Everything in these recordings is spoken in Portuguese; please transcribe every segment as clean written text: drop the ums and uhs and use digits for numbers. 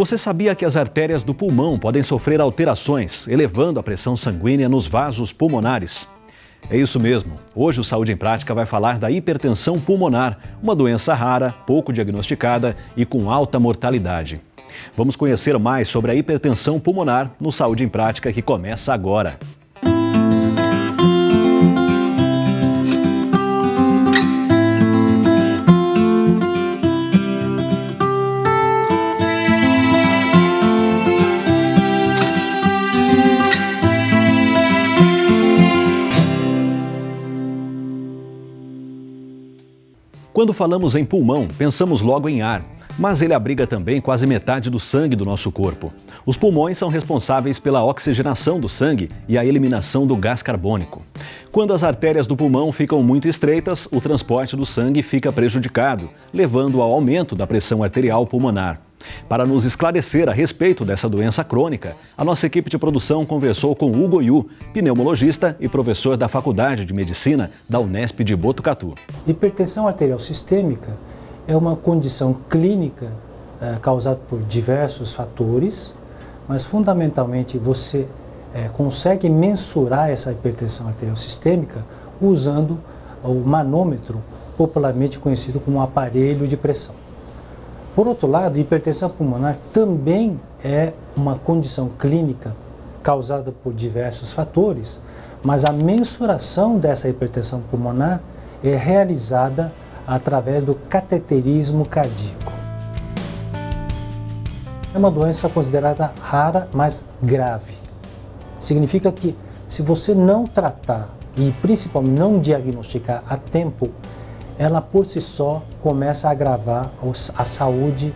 Você sabia que as artérias do pulmão podem sofrer alterações, elevando a pressão sanguínea nos vasos pulmonares? É isso mesmo. Hoje o Saúde em Prática vai falar da hipertensão pulmonar, uma doença rara, pouco diagnosticada e com alta mortalidade. Vamos conhecer mais sobre a hipertensão pulmonar no Saúde em Prática, que começa agora. Quando falamos em pulmão, pensamos logo em ar, mas ele abriga também quase metade do sangue do nosso corpo. Os pulmões são responsáveis pela oxigenação do sangue e a eliminação do gás carbônico. Quando as artérias do pulmão ficam muito estreitas, o transporte do sangue fica prejudicado, levando ao aumento da pressão arterial pulmonar. Para nos esclarecer a respeito dessa doença crônica, a nossa equipe de produção conversou com Hugo Yu, pneumologista e professor da Faculdade de Medicina da Unesp de Botucatu. Hipertensão arterial sistêmica é uma condição clínica causada por diversos fatores, mas fundamentalmente você consegue mensurar essa hipertensão arterial sistêmica usando o manômetro, popularmente conhecido como aparelho de pressão. Por outro lado, hipertensão pulmonar também é uma condição clínica causada por diversos fatores, mas a mensuração dessa hipertensão pulmonar é realizada através do cateterismo cardíaco. É uma doença considerada rara, mas grave. Significa que se você não tratar e principalmente não diagnosticar a tempo, ela por si só começa a agravar a saúde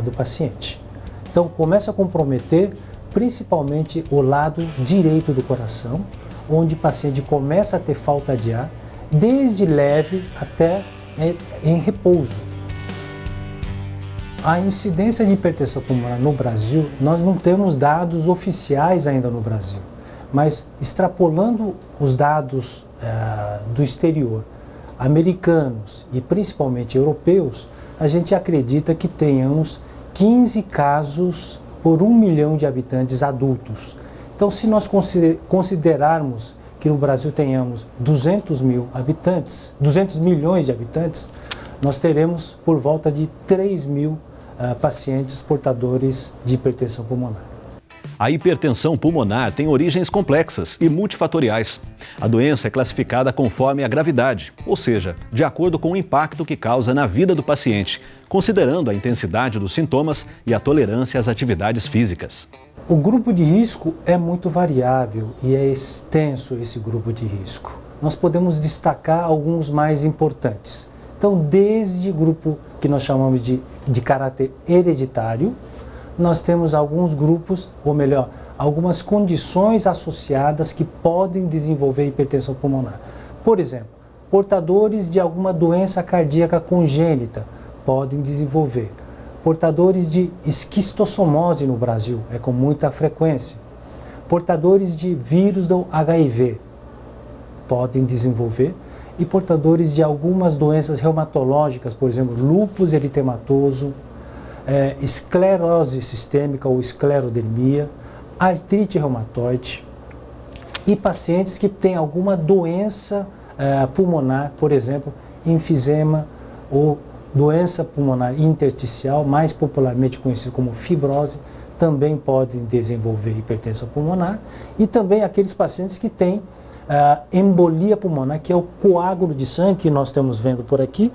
do paciente. Então começa a comprometer principalmente o lado direito do coração, onde o paciente começa a ter falta de ar, desde leve até em repouso. A incidência de hipertensão pulmonar no Brasil, nós não temos dados oficiais ainda no Brasil, mas extrapolando os dados do exterior, americanos e principalmente europeus, a gente acredita que tenhamos 15 casos por 1 milhão de habitantes adultos. Então, se nós considerarmos que no Brasil tenhamos 200 milhões de habitantes, nós teremos por volta de 3 mil pacientes portadores de hipertensão pulmonar. A hipertensão pulmonar tem origens complexas e multifatoriais. A doença é classificada conforme a gravidade, ou seja, de acordo com o impacto que causa na vida do paciente, considerando a intensidade dos sintomas e a tolerância às atividades físicas. O grupo de risco é muito variável e é extenso esse grupo de risco. Nós podemos destacar alguns mais importantes. Então, desde grupo que nós chamamos de caráter hereditário, nós temos alguns grupos, ou melhor, algumas condições associadas que podem desenvolver hipertensão pulmonar. Por exemplo, portadores de alguma doença cardíaca congênita podem desenvolver. Portadores de esquistossomose no Brasil, é com muita frequência. Portadores de vírus do HIV podem desenvolver. E portadores de algumas doenças reumatológicas, por exemplo, lúpus eritematoso, esclerose sistêmica ou esclerodermia, artrite reumatoide e pacientes que têm alguma doença pulmonar, por exemplo, enfisema ou doença pulmonar intersticial, mais popularmente conhecida como fibrose, também podem desenvolver hipertensão pulmonar, e também aqueles pacientes que têm embolia pulmonar, que é o coágulo de sangue que nós estamos vendo por aqui,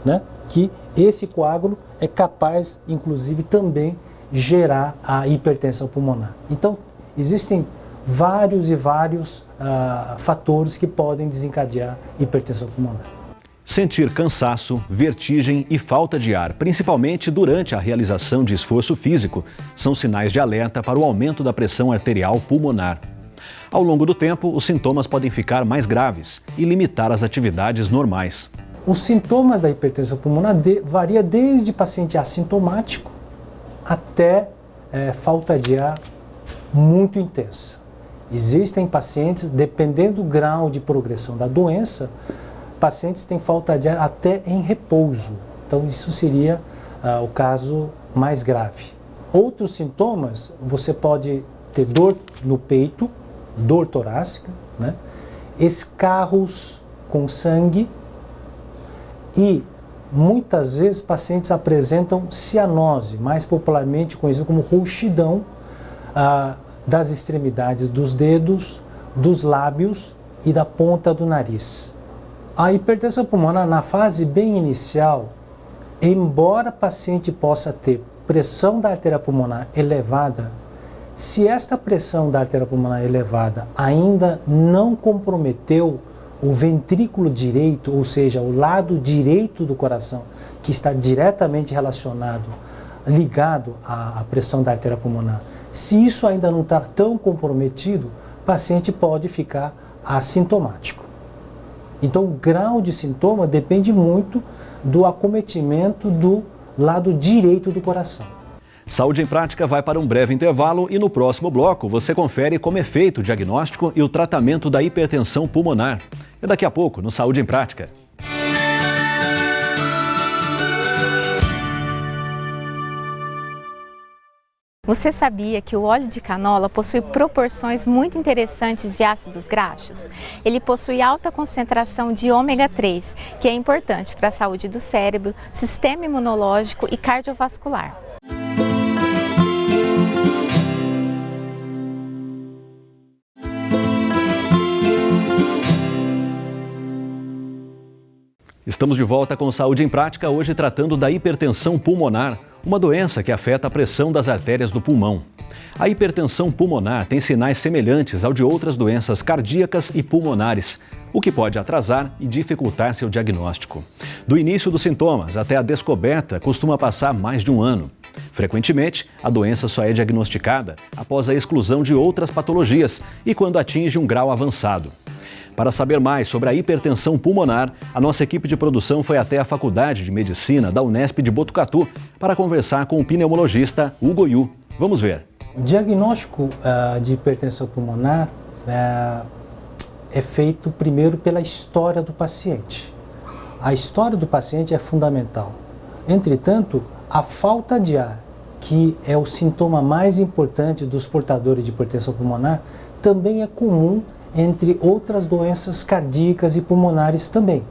né? Que esse coágulo é capaz, inclusive, também gerar a hipertensão pulmonar. Então, existem vários fatores que podem desencadear hipertensão pulmonar. Sentir cansaço, vertigem e falta de ar, principalmente durante a realização de esforço físico, são sinais de alerta para o aumento da pressão arterial pulmonar. Ao longo do tempo, os sintomas podem ficar mais graves e limitar as atividades normais. Os sintomas da hipertensão pulmonar varia desde paciente assintomático até falta de ar muito intensa. Existem pacientes, dependendo do grau de progressão da doença, pacientes têm falta de ar até em repouso. Então isso seria o caso mais grave. Outros sintomas, você pode ter dor no peito, dor torácica, né? Escarros com sangue e muitas vezes pacientes apresentam cianose, mais popularmente conhecido como rouxidão das extremidades dos dedos, dos lábios e da ponta do nariz. A hipertensão pulmonar na fase bem inicial, embora o paciente possa ter pressão da artéria pulmonar elevada, se esta pressão da artéria pulmonar elevada ainda não comprometeu o ventrículo direito, ou seja, o lado direito do coração, que está diretamente relacionado, ligado à pressão da artéria pulmonar, se isso ainda não está tão comprometido, o paciente pode ficar assintomático. Então, o grau de sintoma depende muito do acometimento do lado direito do coração. Saúde em Prática vai para um breve intervalo e no próximo bloco você confere como é feito o diagnóstico e o tratamento da hipertensão pulmonar. É daqui a pouco no Saúde em Prática. Você sabia que o óleo de canola possui proporções muito interessantes de ácidos graxos? Ele possui alta concentração de ômega 3, que é importante para a saúde do cérebro, sistema imunológico e cardiovascular. Estamos de volta com Saúde em Prática, hoje tratando da hipertensão pulmonar, uma doença que afeta a pressão das artérias do pulmão. A hipertensão pulmonar tem sinais semelhantes ao de outras doenças cardíacas e pulmonares, o que pode atrasar e dificultar seu diagnóstico. Do início dos sintomas até a descoberta costuma passar mais de um ano. Frequentemente, a doença só é diagnosticada após a exclusão de outras patologias e quando atinge um grau avançado. Para saber mais sobre a hipertensão pulmonar, a nossa equipe de produção foi até a Faculdade de Medicina da Unesp de Botucatu para conversar com o pneumologista Hugo Yu. Vamos ver. O diagnóstico de hipertensão pulmonar é feito primeiro pela história do paciente. A história do paciente é fundamental. Entretanto, a falta de ar, que é o sintoma mais importante dos portadores de hipertensão pulmonar, também é comum entre outras doenças cardíacas e pulmonares também.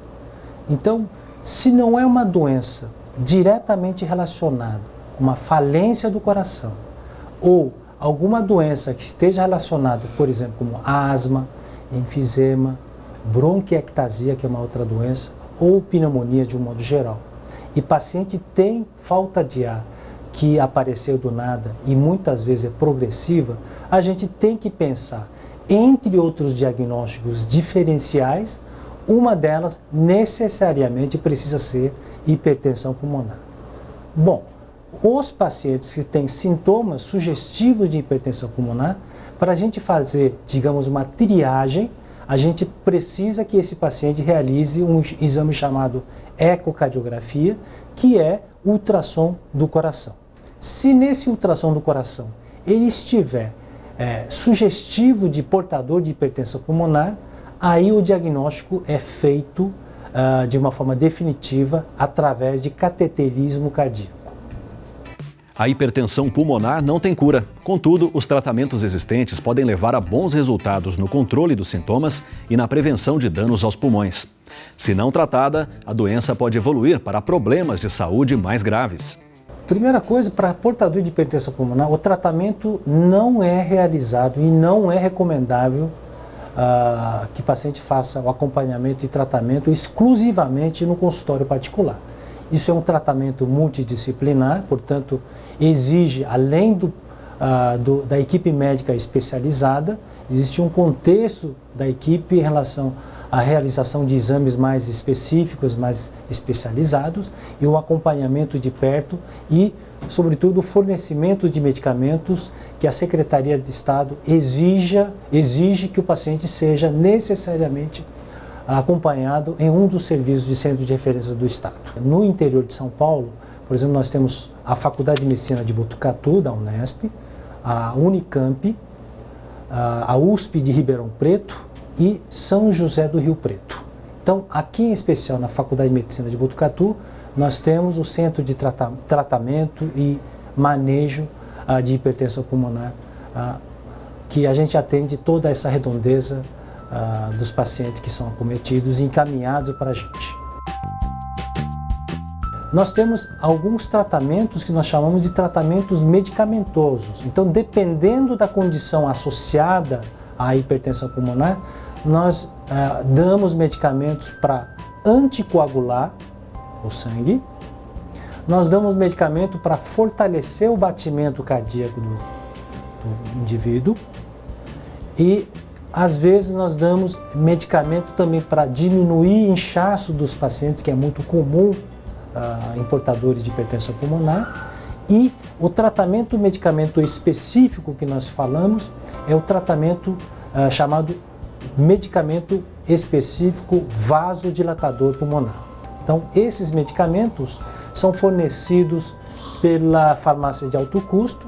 Então, se não é uma doença diretamente relacionada com uma falência do coração ou alguma doença que esteja relacionada, por exemplo, como asma, enfisema, bronquiectasia, que é uma outra doença, ou pneumonia de um modo geral, e paciente tem falta de ar que apareceu do nada e muitas vezes é progressiva, a gente tem que pensar, entre outros diagnósticos diferenciais, uma delas necessariamente precisa ser hipertensão pulmonar. Bom, os pacientes que têm sintomas sugestivos de hipertensão pulmonar, para a gente fazer, digamos, uma triagem, a gente precisa que esse paciente realize um exame chamado ecocardiografia, que é ultrassom do coração. Se nesse ultrassom do coração ele estiver sugestivo de portador de hipertensão pulmonar, aí o diagnóstico é feito de uma forma definitiva através de cateterismo cardíaco. A hipertensão pulmonar não tem cura. Contudo, os tratamentos existentes podem levar a bons resultados no controle dos sintomas e na prevenção de danos aos pulmões. Se não tratada, a doença pode evoluir para problemas de saúde mais graves. Primeira coisa, para portador de hipertensão pulmonar, o tratamento não é realizado e não é recomendável que o paciente faça o acompanhamento e tratamento exclusivamente no consultório particular. Isso é um tratamento multidisciplinar, portanto, exige, além da equipe médica especializada, existe um contexto da equipe em relação à realização de exames mais específicos, mais especializados, e o acompanhamento de perto e, sobretudo, o fornecimento de medicamentos que a Secretaria de Estado exige que o paciente seja necessariamente acompanhado em um dos serviços de centro de referência do Estado. No interior de São Paulo, por exemplo, nós temos a Faculdade de Medicina de Botucatu, da Unesp, a Unicamp, a USP de Ribeirão Preto e São José do Rio Preto. Então, aqui em especial na Faculdade de Medicina de Botucatu, nós temos o Centro de Tratamento e Manejo de hipertensão pulmonar, que a gente atende toda essa redondeza dos pacientes que são acometidos e encaminhados para a gente. Nós temos alguns tratamentos que nós chamamos de tratamentos medicamentosos. Então, dependendo da condição associada à hipertensão pulmonar, nós damos medicamentos para anticoagular o sangue, nós damos medicamento para fortalecer o batimento cardíaco do indivíduo e, às vezes, nós damos medicamento também para diminuir o inchaço dos pacientes, que é muito comum em portadores de hipertensão pulmonar. E o tratamento medicamento específico que nós falamos é o tratamento chamado medicamento específico vasodilatador pulmonar. Então, esses medicamentos são fornecidos pela farmácia de alto custo,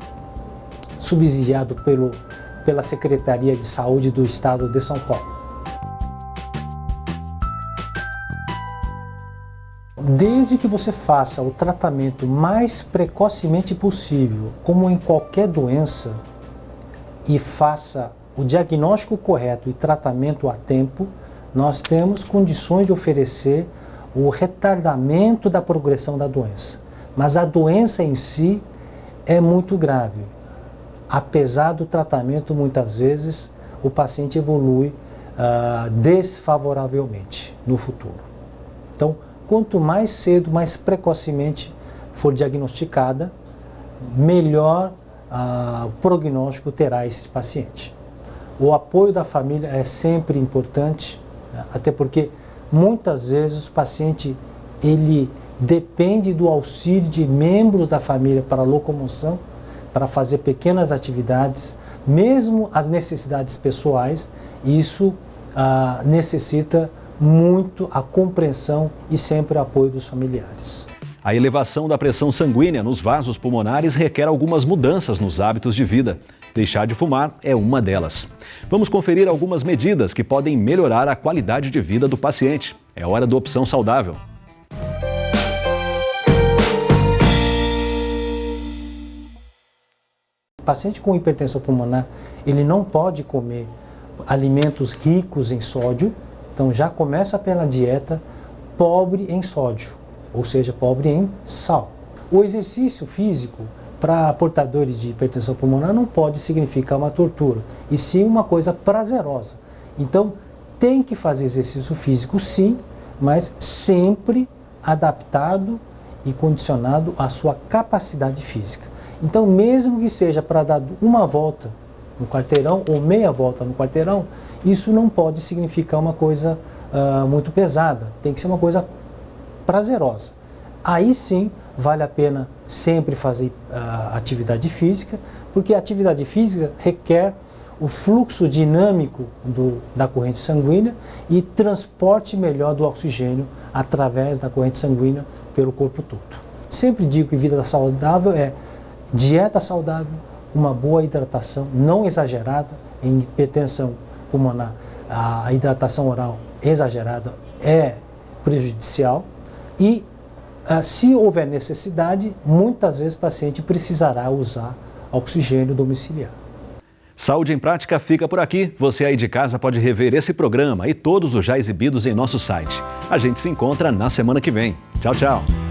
subsidiado pela Secretaria de Saúde do Estado de São Paulo. Desde que você faça o tratamento mais precocemente possível, como em qualquer doença, e faça o diagnóstico correto e tratamento a tempo, nós temos condições de oferecer o retardamento da progressão da doença. Mas a doença em si é muito grave. Apesar do tratamento, muitas vezes, o paciente evolui desfavoravelmente no futuro. Então, quanto mais cedo, mais precocemente for diagnosticada, melhor prognóstico terá esse paciente. O apoio da família é sempre importante, até porque muitas vezes o paciente ele depende do auxílio de membros da família para a locomoção, para fazer pequenas atividades, mesmo as necessidades pessoais. Isso necessita muito a compreensão e sempre o apoio dos familiares. A elevação da pressão sanguínea nos vasos pulmonares requer algumas mudanças nos hábitos de vida. Deixar de fumar é uma delas. Vamos conferir algumas medidas que podem melhorar a qualidade de vida do paciente. É hora do Opção Saudável. O paciente com hipertensão pulmonar, ele não pode comer alimentos ricos em sódio, então já começa pela dieta pobre em sódio, ou seja, pobre em sal. O exercício físico para portadores de hipertensão pulmonar não pode significar uma tortura, e sim uma coisa prazerosa. Então, tem que fazer exercício físico sim, mas sempre adaptado e condicionado à sua capacidade física. Então, mesmo que seja para dar uma volta no quarteirão ou meia volta no quarteirão, isso não pode significar uma coisa muito pesada, tem que ser uma coisa prazerosa. Aí sim, vale a pena sempre fazer atividade física, porque a atividade física requer o fluxo dinâmico da corrente sanguínea e transporte melhor do oxigênio através da corrente sanguínea pelo corpo todo. Sempre digo que vida saudável é dieta saudável, uma boa hidratação, não exagerada. Em hipertensão pulmonar, a hidratação oral exagerada é prejudicial e se houver necessidade, muitas vezes o paciente precisará usar oxigênio domiciliar. Saúde em Prática fica por aqui. Você aí de casa pode rever esse programa e todos os já exibidos em nosso site. A gente se encontra na semana que vem. Tchau, tchau.